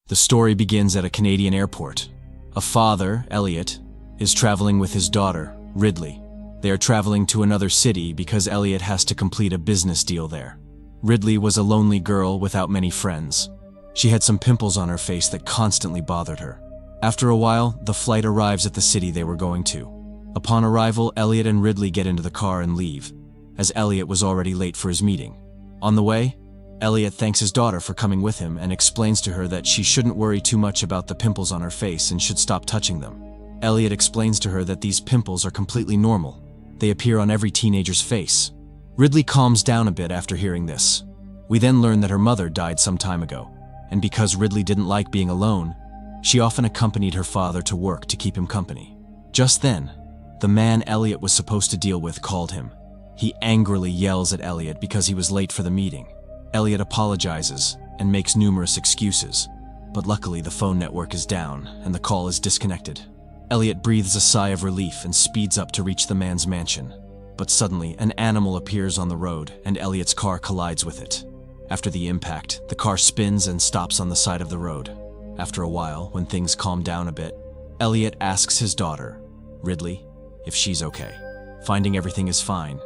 The story begins at a Canadian airport. A father, Elliot, is traveling with his daughter, Ridley. They are traveling to another city because Elliot has to complete a business deal there. Ridley was a lonely girl without many friends. She had some pimples on her face that constantly bothered her. After a while, the flight arrives at the city they were going to. Upon arrival, Elliot and Ridley get into the car and leave, as Elliot was already late for his meeting. On the way, Elliot thanks his daughter for coming with him and explains to her that she shouldn't worry too much about the pimples on her face and should stop touching them. Elliot explains to her that these pimples are completely normal. They appear on every teenager's face. Ridley calms down a bit after hearing this. We then learn that her mother died some time ago, and because Ridley didn't like being alone, she often accompanied her father to work to keep him company. Just then, the man Elliot was supposed to deal with called him. He angrily yells at Elliot because he was late for the meeting. Elliot apologizes and makes numerous excuses, but luckily the phone network is down and the call is disconnected. Elliot breathes a sigh of relief and speeds up to reach the man's mansion. But suddenly, an animal appears on the road and Elliot's car collides with it. After the impact, the car spins and stops on the side of the road. After a while, when things calm down a bit, Elliot asks his daughter, Ridley, if she's okay. Finding everything is fine,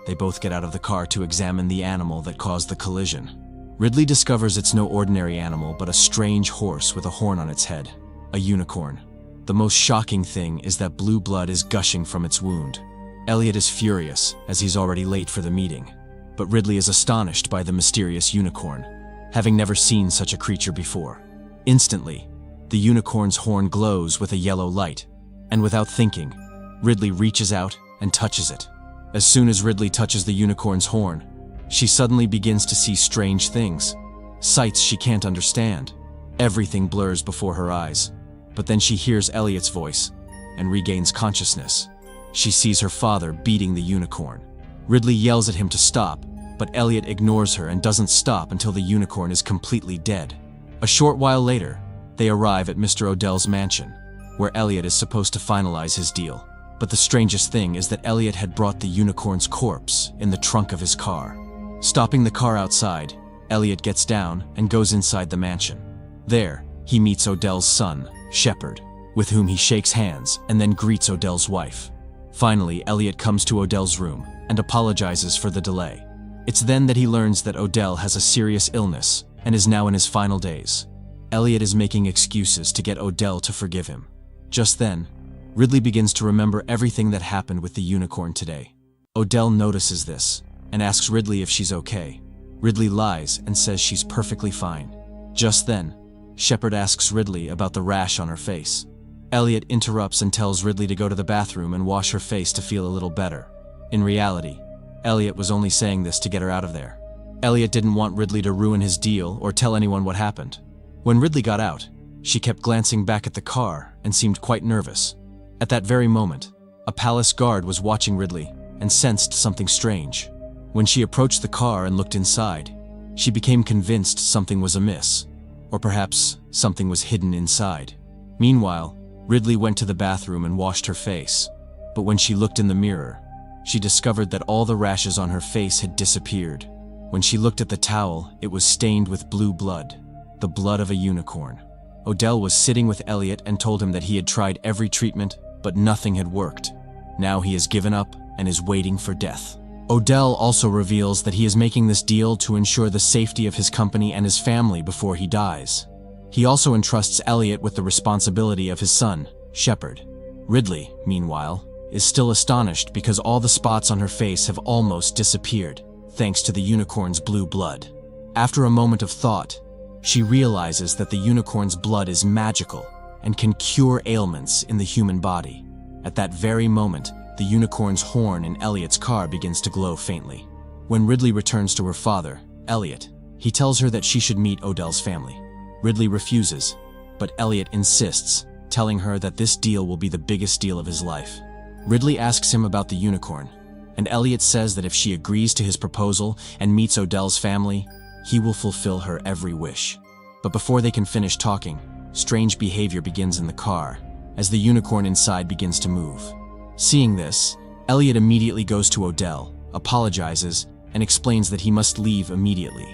they both get out of the car to examine the animal that caused the collision. Ridley discovers it's no ordinary animal but a strange horse with a horn on its head, a unicorn. The most shocking thing is that blue blood is gushing from its wound. Elliot is furious, as he's already late for the meeting, but Ridley is astonished by the mysterious unicorn, having never seen such a creature before. Instantly, the unicorn's horn glows with a yellow light, and without thinking, Ridley reaches out and touches it. As soon as Ridley touches the unicorn's horn, she suddenly begins to see strange things, sights she can't understand. Everything blurs before her eyes, but then she hears Elliot's voice and regains consciousness. She sees her father beating the unicorn. Ridley yells at him to stop, but Elliot ignores her and doesn't stop until the unicorn is completely dead. A short while later, they arrive at Mr. Odell's mansion, where Elliot is supposed to finalize his deal. But the strangest thing is that Elliot had brought the unicorn's corpse in the trunk of his car. Stopping the car outside, Elliot gets down and goes inside the mansion. There, he meets Odell's son, Shepard, with whom he shakes hands and then greets Odell's wife. Finally, Elliot comes to Odell's room and apologizes for the delay. It's then that he learns that Odell has a serious illness and is now in his final days. Elliot is making excuses to get Odell to forgive him. Just then, Ridley begins to remember everything that happened with the unicorn today. Odell notices this and asks Ridley if she's okay. Ridley lies and says she's perfectly fine. Just then, Shepard asks Ridley about the rash on her face. Elliot interrupts and tells Ridley to go to the bathroom and wash her face to feel a little better. In reality, Elliot was only saying this to get her out of there. Elliot didn't want Ridley to ruin his deal or tell anyone what happened. When Ridley got out, she kept glancing back at the car and seemed quite nervous. At that very moment, a palace guard was watching Ridley and sensed something strange. When she approached the car and looked inside, she became convinced something was amiss, or perhaps something was hidden inside. Meanwhile, Ridley went to the bathroom and washed her face, but when she looked in the mirror, she discovered that all the rashes on her face had disappeared. When she looked at the towel, it was stained with blue blood, the blood of a unicorn. Odell was sitting with Elliot and told him that he had tried every treatment, but nothing had worked. Now he has given up and is waiting for death. Odell also reveals that he is making this deal to ensure the safety of his company and his family before he dies. He also entrusts Elliot with the responsibility of his son, Shepard. Ridley, meanwhile, is still astonished because all the spots on her face have almost disappeared, thanks to the unicorn's blue blood. After a moment of thought, she realizes that the unicorn's blood is magical and can cure ailments in the human body. At that very moment, the unicorn's horn in Elliot's car begins to glow faintly. When Ridley returns to her father, Elliot, he tells her that she should meet Odell's family. Ridley refuses, but Elliot insists, telling her that this deal will be the biggest deal of his life. Ridley asks him about the unicorn, and Elliot says that if she agrees to his proposal and meets Odell's family, he will fulfill her every wish. But before they can finish talking, strange behavior begins in the car, as the unicorn inside begins to move. Seeing this, Elliot immediately goes to Odell, apologizes, and explains that he must leave immediately.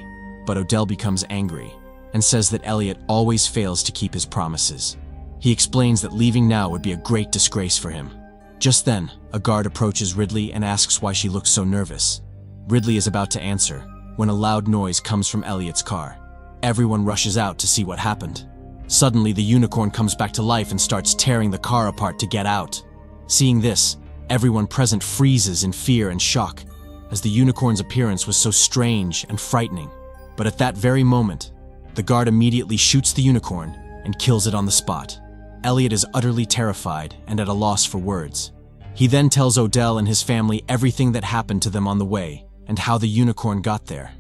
But Odell becomes angry, and says that Elliot always fails to keep his promises. He explains that leaving now would be a great disgrace for him. Just then, a guard approaches Ridley and asks why she looks so nervous. Ridley is about to answer when a loud noise comes from Elliot's car. Everyone rushes out to see what happened. Suddenly, the unicorn comes back to life and starts tearing the car apart to get out. Seeing this, everyone present freezes in fear and shock, as the unicorn's appearance was so strange and frightening. But at that very moment, the guard immediately shoots the unicorn and kills it on the spot. Elliot is utterly terrified and at a loss for words. He then tells Odell and his family everything that happened to them on the way and how the unicorn got there.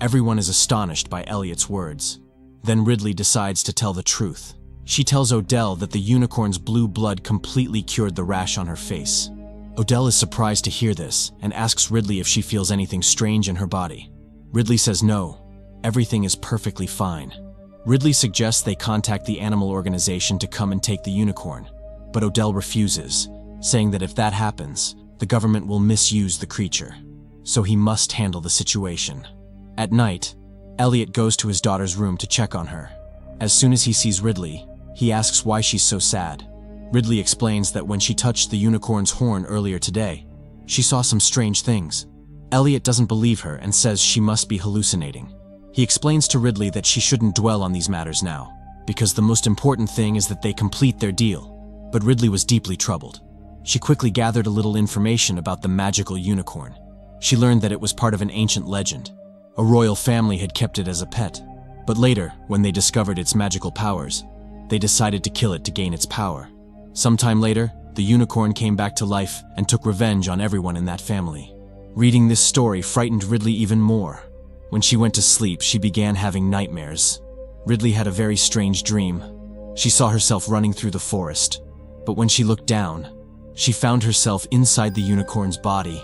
Everyone is astonished by Elliot's words. Then Ridley decides to tell the truth. She tells Odell that the unicorn's blue blood completely cured the rash on her face. Odell is surprised to hear this and asks Ridley if she feels anything strange in her body. Ridley says no, everything is perfectly fine. Ridley suggests they contact the animal organization to come and take the unicorn, but Odell refuses, saying that if that happens, the government will misuse the creature, so he must handle the situation. At night, Elliot goes to his daughter's room to check on her. As soon as he sees Ridley, he asks why she's so sad. Ridley explains that when she touched the unicorn's horn earlier today, she saw some strange things. Elliot doesn't believe her and says she must be hallucinating. He explains to Ridley that she shouldn't dwell on these matters now, because the most important thing is that they complete their deal. But Ridley was deeply troubled. She quickly gathered a little information about the magical unicorn. She learned that it was part of an ancient legend. A royal family had kept it as a pet. But later, when they discovered its magical powers, they decided to kill it to gain its power. Sometime later, the unicorn came back to life and took revenge on everyone in that family. Reading this story frightened Ridley even more. When she went to sleep, she began having nightmares. Ridley had a very strange dream. She saw herself running through the forest, but when she looked down, she found herself inside the unicorn's body.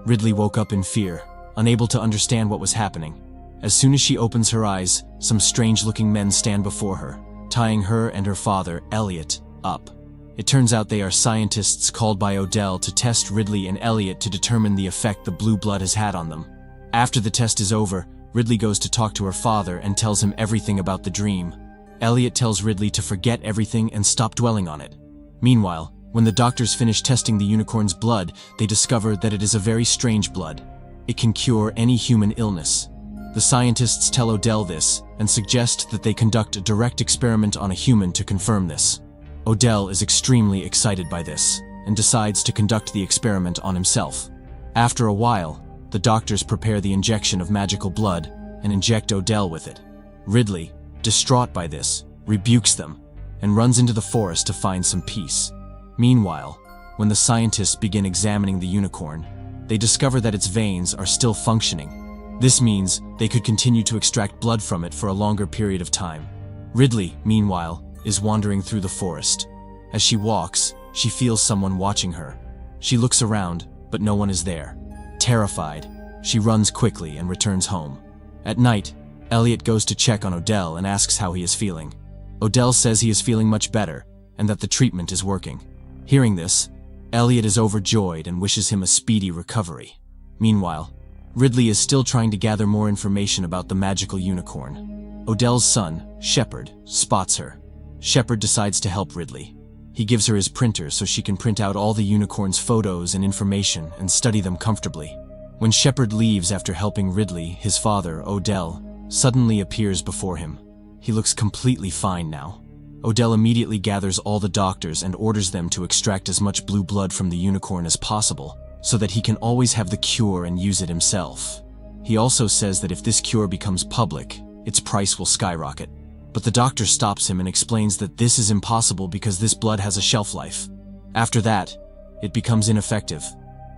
Ridley woke up in fear, unable to understand what was happening. As soon as she opens her eyes, some strange-looking men stand before her, tying her and her father, Elliot, up. It turns out they are scientists called by Odell to test Ridley and Elliot to determine the effect the blue blood has had on them. After the test is over, Ridley goes to talk to her father and tells him everything about the dream. Elliot tells Ridley to forget everything and stop dwelling on it. Meanwhile, when the doctors finish testing the unicorn's blood, they discover that it is a very strange blood. It can cure any human illness. The scientists tell Odell this and suggest that they conduct a direct experiment on a human to confirm this. Odell is extremely excited by this and decides to conduct the experiment on himself. After a while, the doctors prepare the injection of magical blood and inject Odell with it. Ridley, distraught by this, rebukes them and runs into the forest to find some peace. Meanwhile, when the scientists begin examining the unicorn, they discover that its veins are still functioning. This means they could continue to extract blood from it for a longer period of time. Ridley, meanwhile, is wandering through the forest. As she walks, she feels someone watching her. She looks around, but no one is there. Terrified, she runs quickly and returns home. At night, Elliot goes to check on Odell and asks how he is feeling. Odell says he is feeling much better and that the treatment is working. Hearing this, Elliot is overjoyed and wishes him a speedy recovery. Meanwhile, Ridley is still trying to gather more information about the magical unicorn. Odell's son, Shepard, spots her. Shepard decides to help Ridley. He gives her his printer so she can print out all the unicorn's photos and information and study them comfortably. When Shepard leaves after helping Ridley, his father, Odell, suddenly appears before him. He looks completely fine now. Odell immediately gathers all the doctors and orders them to extract as much blue blood from the unicorn as possible, so that he can always have the cure and use it himself. He also says that if this cure becomes public, its price will skyrocket. But the doctor stops him and explains that this is impossible because this blood has a shelf life. After that, it becomes ineffective.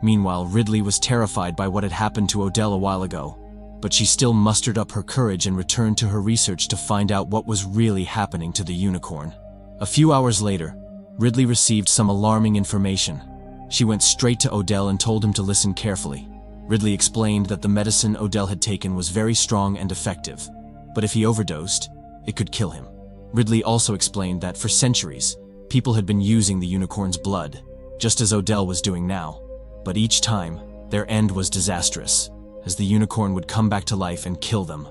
Meanwhile, Ridley was terrified by what had happened to Odell a while ago, but she still mustered up her courage and returned to her research to find out what was really happening to the unicorn. A few hours later, Ridley received some alarming information. She went straight to Odell and told him to listen carefully. Ridley explained that the medicine Odell had taken was very strong and effective, but if he overdosed, it could kill him. Ridley also explained that for centuries, people had been using the unicorn's blood, just as Odell was doing now. But each time, their end was disastrous, as the unicorn would come back to life and kill them.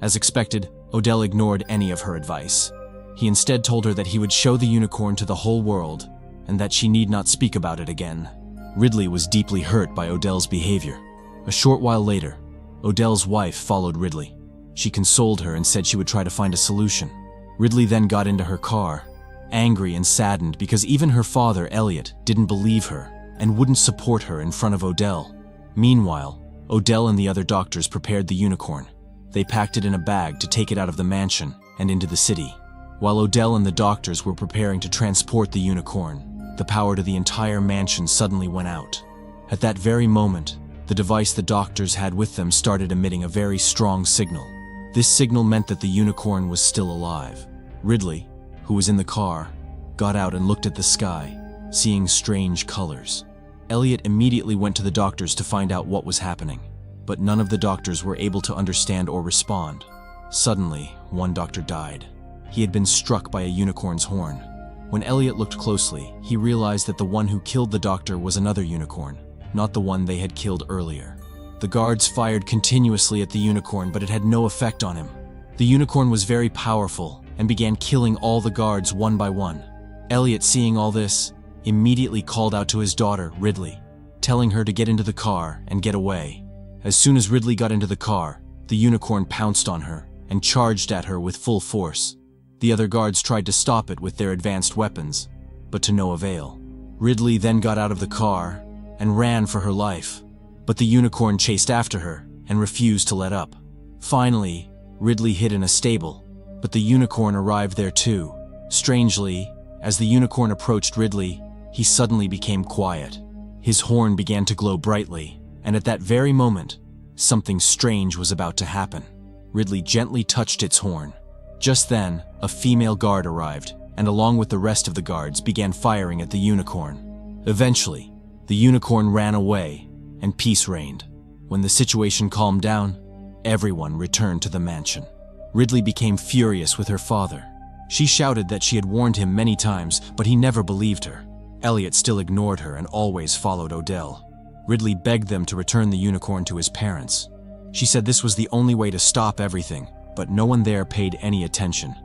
As expected, Odell ignored any of her advice. He instead told her that he would show the unicorn to the whole world and that she need not speak about it again. Ridley was deeply hurt by Odell's behavior. A short while later, Odell's wife followed Ridley. She consoled her and said she would try to find a solution. Ridley then got into her car, angry and saddened because even her father, Elliot, didn't believe her and wouldn't support her in front of Odell. Meanwhile, Odell and the other doctors prepared the unicorn. They packed it in a bag to take it out of the mansion and into the city. While Odell and the doctors were preparing to transport the unicorn, the power to the entire mansion suddenly went out. At that very moment, the device the doctors had with them started emitting a very strong signal. This signal meant that the unicorn was still alive. Ridley, who was in the car, got out and looked at the sky, seeing strange colors. Elliot immediately went to the doctors to find out what was happening, but none of the doctors were able to understand or respond. Suddenly, one doctor died. He had been struck by a unicorn's horn. When Elliot looked closely, he realized that the one who killed the doctor was another unicorn, not the one they had killed earlier. The guards fired continuously at the unicorn, but it had no effect on him. The unicorn was very powerful and began killing all the guards one by one. Elliot, seeing all this, immediately called out to his daughter, Ridley, telling her to get into the car and get away. As soon as Ridley got into the car, the unicorn pounced on her and charged at her with full force. The other guards tried to stop it with their advanced weapons, but to no avail. Ridley then got out of the car and ran for her life, but the unicorn chased after her and refused to let up. Finally, Ridley hid in a stable, but the unicorn arrived there too. Strangely, as the unicorn approached Ridley, he suddenly became quiet. His horn began to glow brightly, and at that very moment, something strange was about to happen. Ridley gently touched its horn. Just then, a female guard arrived, and along with the rest of the guards began firing at the unicorn. Eventually, the unicorn ran away, and peace reigned. When the situation calmed down, everyone returned to the mansion. Ridley became furious with her father. She shouted that she had warned him many times, but he never believed her. Elliot still ignored her and always followed Odell. Ridley begged them to return the unicorn to his parents. She said this was the only way to stop everything, but no one there paid any attention.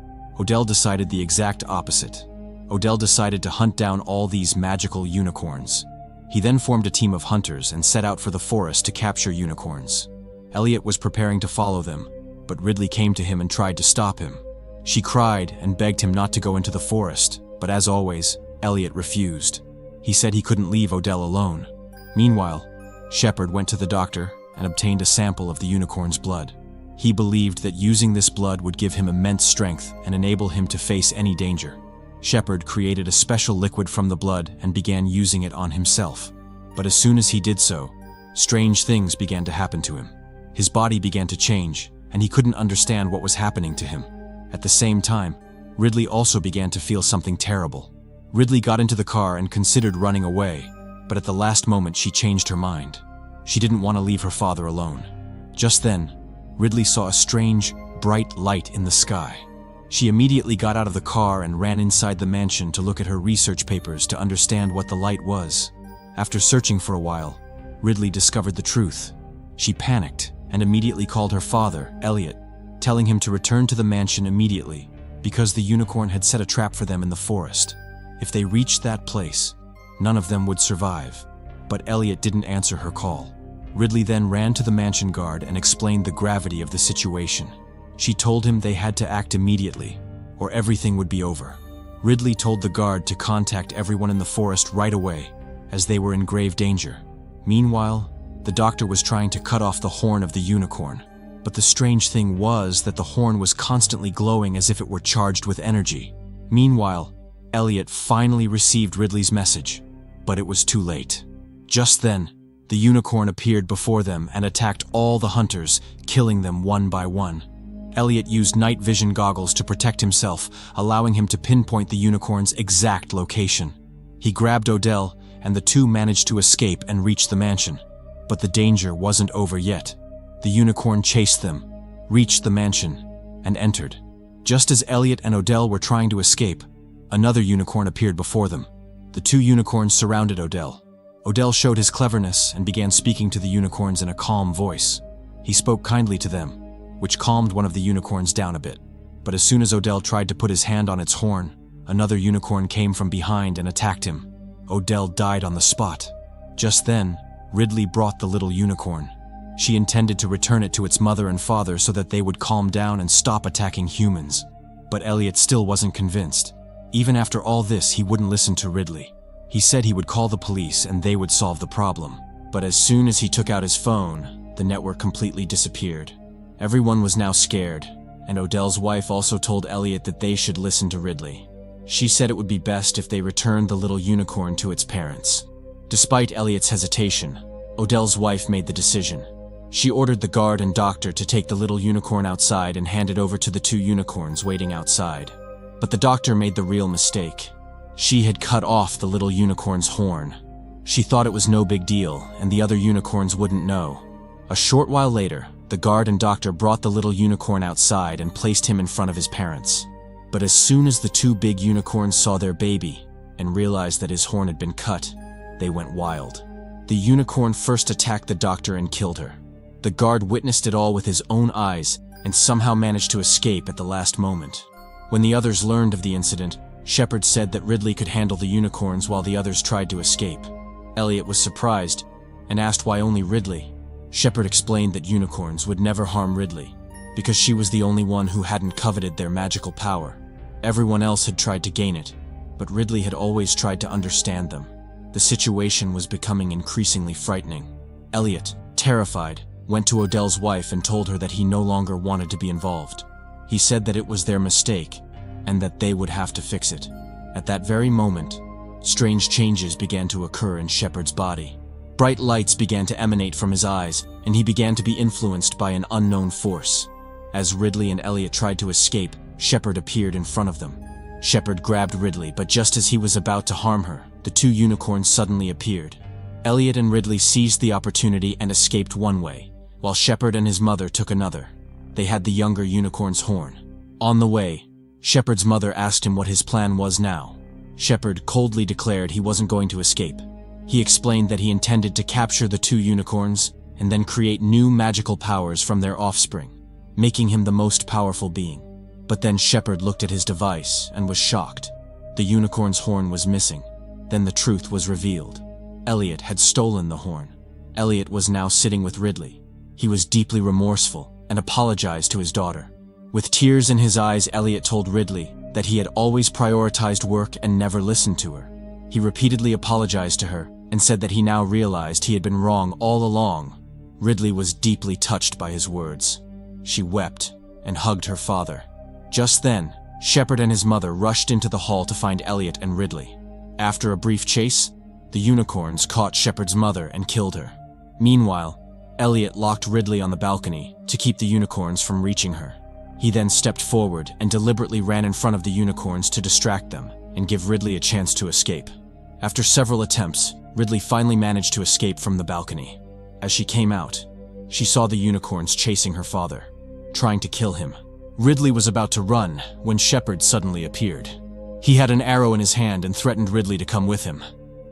Odell decided the exact opposite. Odell decided to hunt down all these magical unicorns. He then formed a team of hunters and set out for the forest to capture unicorns. Elliot was preparing to follow them, but Ridley came to him and tried to stop him. She cried and begged him not to go into the forest, but as always, Elliot refused. He said he couldn't leave Odell alone. Meanwhile, Shepard went to the doctor and obtained a sample of the unicorn's blood. He believed that using this blood would give him immense strength and enable him to face any danger. Shepard created a special liquid from the blood and began using it on himself. But as soon as he did so, strange things began to happen to him. His body began to change, and he couldn't understand what was happening to him. At the same time, Ridley also began to feel something terrible. Ridley got into the car and considered running away, but at the last moment she changed her mind. She didn't want to leave her father alone. Just then, Ridley saw a strange, bright light in the sky. She immediately got out of the car and ran inside the mansion to look at her research papers to understand what the light was. After searching for a while, Ridley discovered the truth. She panicked and immediately called her father, Elliot, telling him to return to the mansion immediately because the unicorn had set a trap for them in the forest. If they reached that place, none of them would survive. But Elliot didn't answer her call. Ridley then ran to the mansion guard and explained the gravity of the situation. She told him they had to act immediately, or everything would be over. Ridley told the guard to contact everyone in the forest right away, as they were in grave danger. Meanwhile, the doctor was trying to cut off the horn of the unicorn, but the strange thing was that the horn was constantly glowing as if it were charged with energy. Meanwhile, Elliot finally received Ridley's message, but it was too late. Just then, the unicorn appeared before them and attacked all the hunters, killing them one by one. Elliot used night vision goggles to protect himself, allowing him to pinpoint the unicorn's exact location. He grabbed Odell, and the two managed to escape and reach the mansion. But the danger wasn't over yet. The unicorn chased them, reached the mansion, and entered. Just as Elliot and Odell were trying to escape, another unicorn appeared before them. The two unicorns surrounded Odell. Odell showed his cleverness and began speaking to the unicorns in a calm voice. He spoke kindly to them, which calmed one of the unicorns down a bit. But as soon as Odell tried to put his hand on its horn, another unicorn came from behind and attacked him. Odell died on the spot. Just then, Ridley brought the little unicorn. She intended to return it to its mother and father so that they would calm down and stop attacking humans. But Elliot still wasn't convinced. Even after all this, he wouldn't listen to Ridley. He said he would call the police and they would solve the problem. But as soon as he took out his phone, the network completely disappeared. Everyone was now scared, and Odell's wife also told Elliot that they should listen to Ridley. She said it would be best if they returned the little unicorn to its parents. Despite Elliot's hesitation, Odell's wife made the decision. She ordered the guard and doctor to take the little unicorn outside and hand it over to the two unicorns waiting outside. But the doctor made the real mistake. She had cut off the little unicorn's horn. She thought it was no big deal, and the other unicorns wouldn't know. A short while later, the guard and doctor brought the little unicorn outside and placed him in front of his parents. But as soon as the two big unicorns saw their baby and realized that his horn had been cut, they went wild. The unicorn first attacked the doctor and killed her. The guard witnessed it all with his own eyes and somehow managed to escape at the last moment. When the others learned of the incident, Shepard said that Ridley could handle the unicorns while the others tried to escape. Elliot was surprised and asked why only Ridley. Shepard explained that unicorns would never harm Ridley because she was the only one who hadn't coveted their magical power. Everyone else had tried to gain it, but Ridley had always tried to understand them. The situation was becoming increasingly frightening. Elliot, terrified, went to Odell's wife and told her that he no longer wanted to be involved. He said that it was their mistake and that they would have to fix it. At that very moment, strange changes began to occur in Shepard's body. Bright lights began to emanate from his eyes, and he began to be influenced by an unknown force. As Ridley and Elliot tried to escape, Shepard appeared in front of them. Shepard grabbed Ridley, but just as he was about to harm her, the two unicorns suddenly appeared. Elliot and Ridley seized the opportunity and escaped one way, while Shepard and his mother took another. They had the younger unicorn's horn. On the way, Shepard's mother asked him what his plan was now. Shepard coldly declared he wasn't going to escape. He explained that he intended to capture the two unicorns and then create new magical powers from their offspring, making him the most powerful being. But then Shepard looked at his device and was shocked. The unicorn's horn was missing. Then the truth was revealed. Elliot had stolen the horn. Elliot was now sitting with Ridley. He was deeply remorseful and apologized to his daughter. With tears in his eyes, Elliot told Ridley that he had always prioritized work and never listened to her. He repeatedly apologized to her and said that he now realized he had been wrong all along. Ridley was deeply touched by his words. She wept and hugged her father. Just then, Shepard and his mother rushed into the hall to find Elliot and Ridley. After a brief chase, the unicorns caught Shepard's mother and killed her. Meanwhile, Elliot locked Ridley on the balcony to keep the unicorns from reaching her. He then stepped forward and deliberately ran in front of the unicorns to distract them and give Ridley a chance to escape. After several attempts, Ridley finally managed to escape from the balcony. As she came out, she saw the unicorns chasing her father, trying to kill him. Ridley was about to run when Shepard suddenly appeared. He had an arrow in his hand and threatened Ridley to come with him.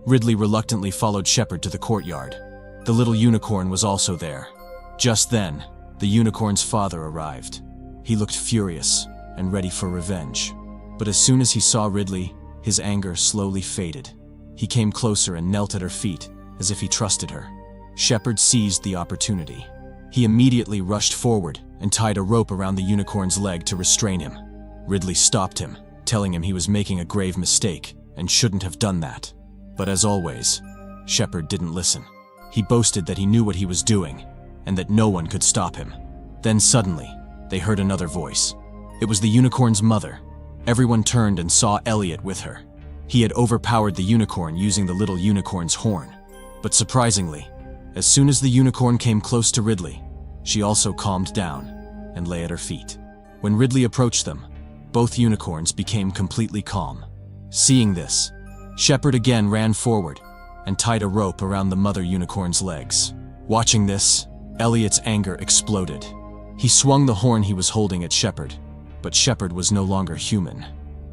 Ridley reluctantly followed Shepard to the courtyard. The little unicorn was also there. Just then, the unicorn's father arrived. He looked furious and ready for revenge. But as soon as he saw Ridley, his anger slowly faded. He came closer and knelt at her feet, as if he trusted her. Shepard seized the opportunity. He immediately rushed forward and tied a rope around the unicorn's leg to restrain him. Ridley stopped him, telling him he was making a grave mistake and shouldn't have done that. But as always, Shepard didn't listen. He boasted that he knew what he was doing and that no one could stop him. Then suddenly, they heard another voice. It was the unicorn's mother. Everyone turned and saw Elliot with her. He had overpowered the unicorn using the little unicorn's horn. But surprisingly, as soon as the unicorn came close to Ridley, she also calmed down and lay at her feet. When Ridley approached them, both unicorns became completely calm. Seeing this, Shepard again ran forward and tied a rope around the mother unicorn's legs. Watching this, Elliot's anger exploded. He swung the horn he was holding at Shepard, but Shepard was no longer human.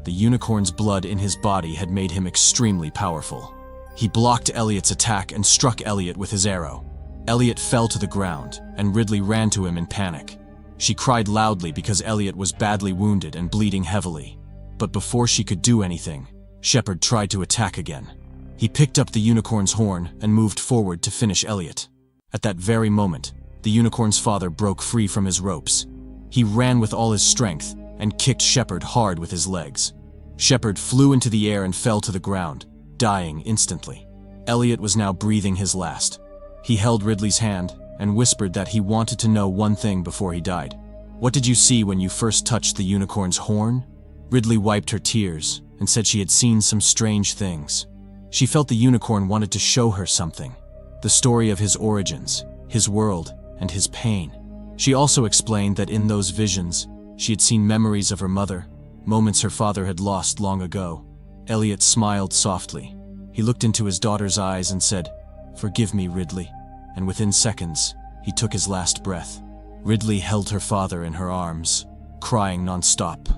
The unicorn's blood in his body had made him extremely powerful. He blocked Elliot's attack and struck Elliot with his arrow. Elliot fell to the ground, and Ridley ran to him in panic. She cried loudly because Elliot was badly wounded and bleeding heavily. But before she could do anything, Shepard tried to attack again. He picked up the unicorn's horn and moved forward to finish Elliot. At that very moment, the unicorn's father broke free from his ropes. He ran with all his strength and kicked Shepard hard with his legs. Shepard flew into the air and fell to the ground, dying instantly. Elliot was now breathing his last. He held Ridley's hand and whispered that he wanted to know one thing before he died. "What did you see when you first touched the unicorn's horn?" Ridley wiped her tears and said she had seen some strange things. She felt the unicorn wanted to show her something. The story of his origins, his world, and his pain. She also explained that in those visions, she had seen memories of her mother, moments her father had lost long ago. Elliot smiled softly. He looked into his daughter's eyes and said, "Forgive me, Ridley." And within seconds, he took his last breath. Ridley held her father in her arms, crying non-stop.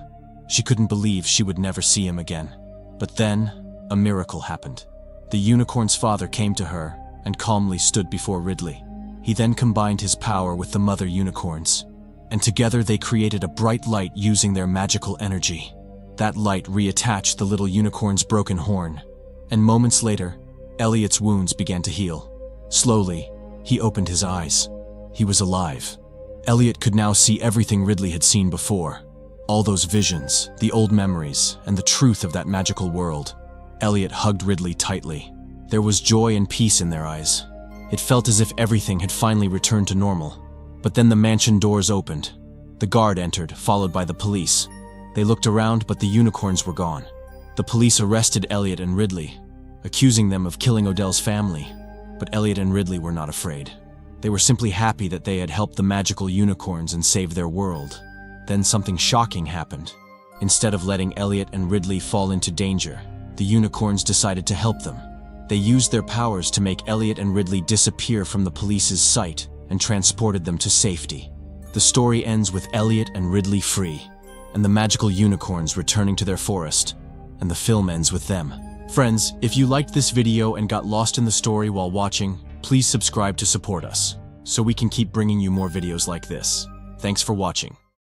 She couldn't believe she would never see him again. But then, a miracle happened. The unicorn's father came to her and calmly stood before Ridley. He then combined his power with the mother unicorns, and together they created a bright light using their magical energy. That light reattached the little unicorn's broken horn, and moments later, Elliot's wounds began to heal. Slowly, he opened his eyes. He was alive. Elliot could now see everything Ridley had seen before. All those visions, the old memories, and the truth of that magical world. Elliot hugged Ridley tightly. There was joy and peace in their eyes. It felt as if everything had finally returned to normal. But then the mansion doors opened. The guard entered, followed by the police. They looked around, but the unicorns were gone. The police arrested Elliot and Ridley, accusing them of killing Odell's family. But Elliot and Ridley were not afraid. They were simply happy that they had helped the magical unicorns and saved their world. Then something shocking happened. Instead of letting Elliot and Ridley fall into danger, the unicorns decided to help them. They used their powers to make Elliot and Ridley disappear from the police's sight and transported them to safety. The story ends with Elliot and Ridley free, and the magical unicorns returning to their forest, and the film ends with them. Friends, if you liked this video and got lost in the story while watching, please subscribe to support us, so we can keep bringing you more videos like this. Thanks for watching.